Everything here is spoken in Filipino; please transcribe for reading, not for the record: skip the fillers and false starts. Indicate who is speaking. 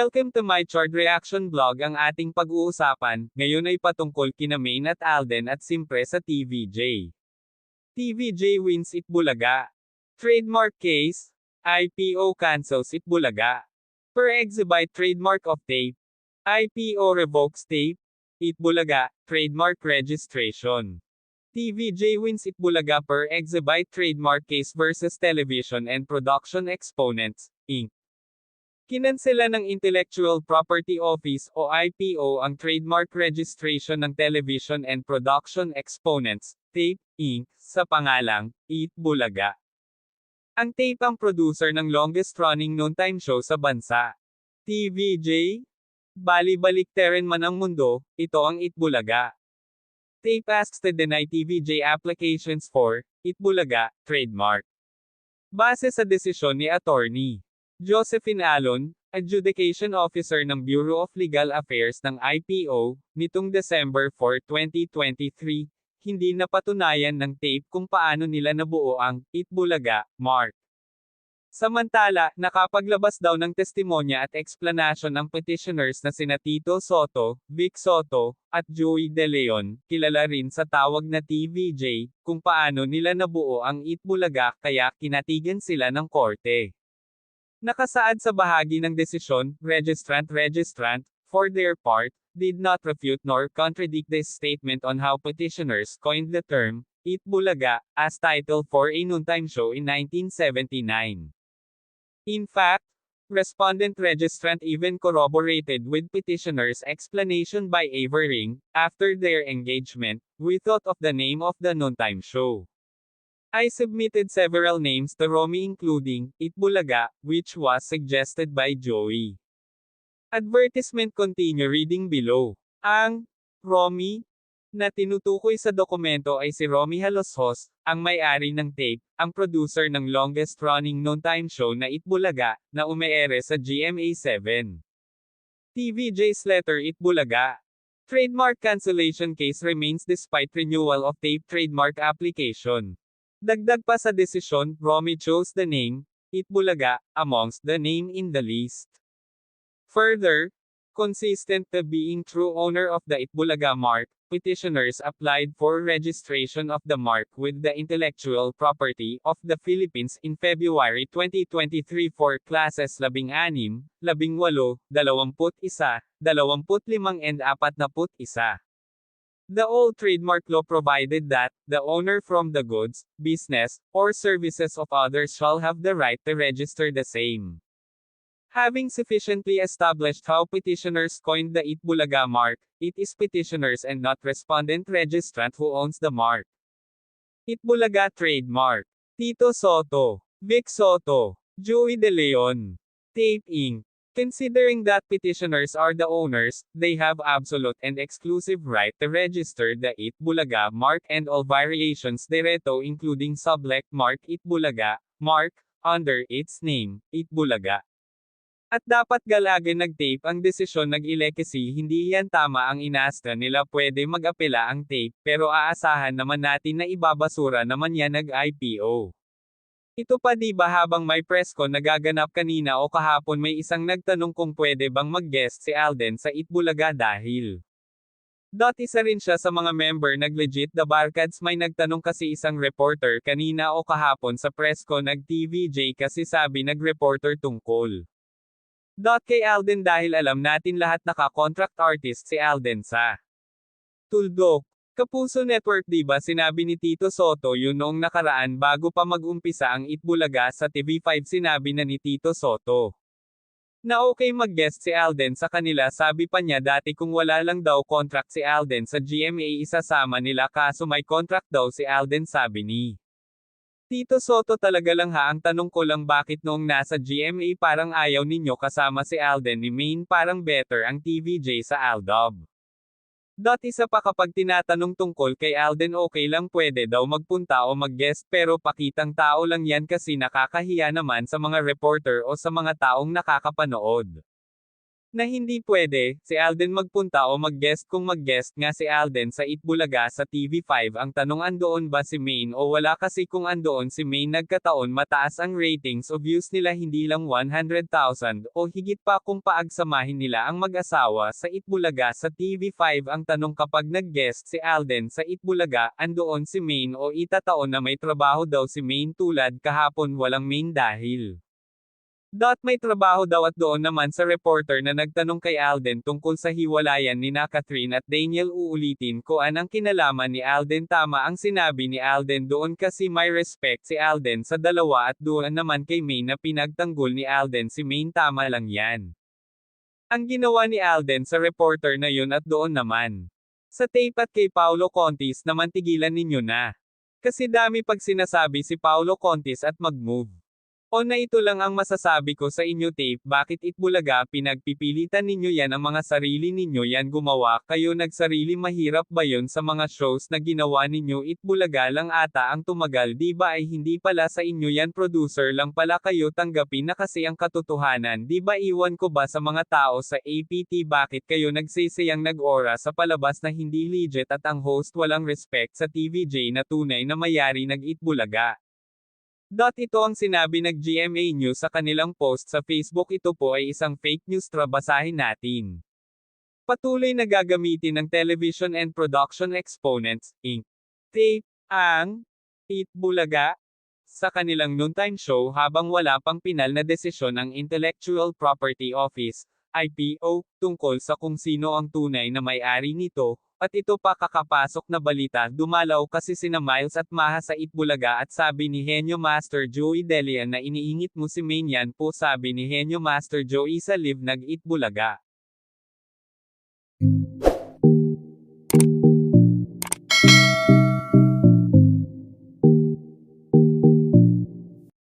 Speaker 1: Welcome to my short reaction vlog. Ang ating pag-uusapan, ngayon ay patungkol kina Maine at Alden at Simpre sa TVJ. TVJ wins Itbulaga. Trademark case, IPO cancels Itbulaga. Per exhibit trademark of tape. IPO revokes tape. Itbulaga, trademark registration. TVJ wins Itbulaga per exhibit trademark case versus Television and Production Exponents, Inc. Kinansela ng Intellectual Property Office o IPO ang trademark registration ng Television and Production Exponents, TAPE, Inc., sa pangalang, Itbulaga. Ang TAPE ang producer ng longest-running noontime show sa bansa. TVJ? Bali-baliktarin man ang mundo, ito ang Itbulaga. TAPE asks to deny TVJ applications for Itbulaga trademark. Base sa desisyon ni Attorney Josephine Alon, Adjudication Officer ng Bureau of Legal Affairs ng IPO, nitong December 4, 2023, hindi napatunayan ng TAPE kung paano nila nabuo ang Itbulaga mark. Samantala, nakapaglabas daw ng testimonya at explanation ang petitioners na sina Tito Sotto, Vic Sotto, at Joey De Leon, kilala rin sa tawag na TVJ, kung paano nila nabuo ang Itbulaga kaya kinatigan sila ng korte. Nakasaad sa bahagi ng desisyon, registrant, for their part, did not refute nor contradict this statement on how petitioners coined the term, Itbulaga, as title for a noontime show in 1979. In fact, respondent registrant even corroborated with petitioners' explanation by averring, after their engagement, we thought of the name of the noontime show. I submitted several names to Romy including, Itbulaga, which was suggested by Joey. Advertisement continue reading below. Ang Romy na tinutukoy sa dokumento ay si Romy Haloshos, ang may-ari ng TAPE, ang producer ng longest-running noontime show na Itbulaga, na umeere sa GMA7. TVJ's letter Itbulaga. Trademark cancellation case remains despite renewal of TAPE trademark application. Dagdag pa sa desisyon, Romy chose the name, Itbulaga, amongst the name in the list. Further, consistent to being true owner of the Itbulaga mark, petitioners applied for registration of the mark with the Intellectual Property of the Philippines in February 2023 for classes 16, 18, 21, 25, and 41. The old trademark law provided that, the owner from the goods, business, or services of others shall have the right to register the same. Having sufficiently established how petitioners coined the Itbulaga mark, it is petitioners and not respondent registrant who owns the mark. Itbulaga trademark. Tito Sotto, Vic Sotto, Joey De Leon. TAPE Inc. Considering that petitioners are the owners, they have absolute and exclusive right to register the Itbulaga mark and all variations thereto including sublect mark Itbulaga, mark, under its name, Itbulaga. At dapat galagin nag-TAPE ang desisyon nag-ilekesi hindi yan tama ang inasta nila pwede mag-apela ang TAPE pero aasahan naman natin na ibabasura naman yan nag-IPO. Ito pa di ba habang may press con nagaganap kanina o kahapon may isang nagtanong kung pwede bang mag-guest si Alden sa Itbulaga dahil. Isa rin siya sa mga member nag-legit the barkads may nagtanong kasi isang reporter kanina o kahapon sa press con nag-TVJ kasi sabi nag-reporter tungkol. Kay Alden dahil alam natin lahat naka-contract artist si Alden sa Tuldok. Kapuso Network diba sinabi ni Tito Sotto yun noong nakaraan bago pa mag-umpisa ang Itbulaga sa TV5 sinabi na ni Tito Sotto na okay mag-guest si Alden sa kanila sabi pa niya dati kung wala lang daw contract si Alden sa GMA isasama nila kaso may contract daw si Alden sabi ni Tito Sotto talaga lang ha ang tanong ko lang bakit noong nasa GMA parang ayaw ninyo kasama si Alden ni Maine parang better ang TVJ sa Aldab. Isa pa kapag tinatanong tungkol kay Alden okay lang pwede daw magpunta o mag-guest pero pakitang tao lang yan kasi nakakahiya naman sa mga reporter o sa mga taong nakakapanood. Na hindi pwede, si Alden magpunta o mag-guest kung mag-guest nga si Alden sa Itbulaga sa TV5 ang tanong andoon ba si Maine o wala kasi kung andoon si Maine nagkataon mataas ang ratings o views nila hindi lang 100,000 o higit pa kung paagsamahin nila ang mag-asawa sa Itbulaga sa TV5 ang tanong kapag nag-guest si Alden sa Itbulaga, andoon si Maine o itataon na may trabaho daw si Maine tulad kahapon walang Maine dahil may trabaho daw at doon naman sa reporter na nagtanong kay Alden tungkol sa hiwalayan ni na Catherine at Daniel uulitin ko anang kinalaman ni Alden tama ang sinabi ni Alden doon kasi may respect si Alden sa dalawa at doon naman kay Maine na pinagtanggol ni Alden si Maine tama lang yan. Ang ginawa ni Alden sa reporter na yun at doon naman. Sa tape at kay Paulo Contis naman tigilan ninyo na. Kasi dami pag sinasabi si Paulo Contis at mag-move. O na ito lang ang masasabi ko sa inyo tape bakit Itbulaga pinagpipilitan ninyo yan ang mga sarili ninyo yan gumawa kayo nagsarili mahirap ba yun sa mga shows na ginawa ninyo Itbulaga lang ata ang tumagal di ba ay hindi pala sa inyo yan producer lang pala kayo tanggapin na kasi ang katotohanan di ba iwan ko ba sa mga tao sa APT bakit kayo nagsisiyang nag-ora sa palabas na hindi legit at ang host walang respect sa TVJ na tunay na mayari nag-Itbulaga. Ito ang sinabi ng GMA News sa kanilang post sa Facebook ito po ay isang fake news basahin natin. Patuloy na gagamitin ng Television and Production Exponents, Inc. Tape, ang Itbulaga sa kanilang noontime show habang wala pang pinal na desisyon ang Intellectual Property Office, IPO, tungkol sa kung sino ang tunay na may-ari nito. At ito pa kakapasok na balita dumalaw kasi sina Miles at Maha sa Itbulaga at sabi ni Henyo Master Joey Delian na iniingit mo si Maine yan po sabi ni Henyo Master Joey sa live nag-Itbulaga.